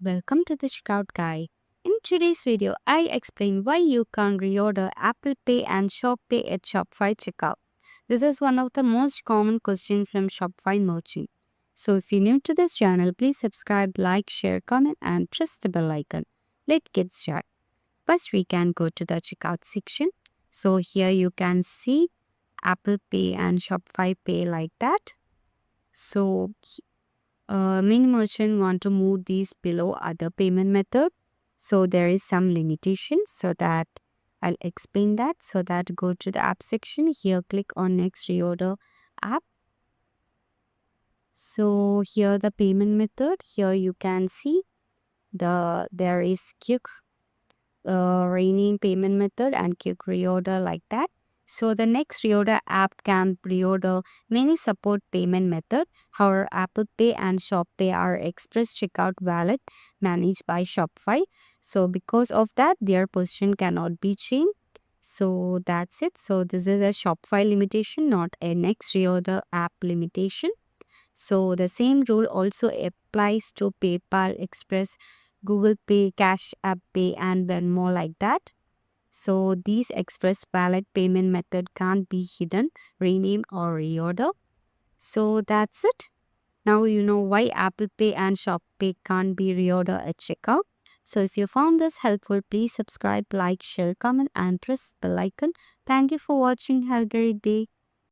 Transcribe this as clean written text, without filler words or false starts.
Welcome to the Checkout Guide. In today's video, I explain why you can reorder Apple Pay and Shop Pay at Shopify Checkout. This is one of the most common questions from Shopify merchant. So if you're new to this channel, please subscribe, like, share, comment, and press the bell icon. Let's get started. First, we can go to the checkout section. So here you can see Apple Pay and Shopify Pay like that. So many merchants want to move these below other payment method. So there is some limitation, so that I'll explain that. So that go to the app section. Here click on next reorder app. So here the payment method. Here you can see there is quick rename payment method and quick reorder like that. So the next reorder app can reorder many support payment method. However, Apple Pay and Shop Pay are express checkout wallet managed by Shopify. So because of that, their position cannot be changed. So that's it. So this is a Shopify limitation, not a next reorder app limitation. So the same rule also applies to PayPal, Express, Google Pay, Cash App Pay, and then more like that. So these express wallet payment method can't be hidden, rename or reorder. So that's it. Now you know why Apple Pay and Shop Pay can't be reorder at checkout. So if you found this helpful, please subscribe, like, share, comment, and press the bell icon. Thank you for watching. Have a great day.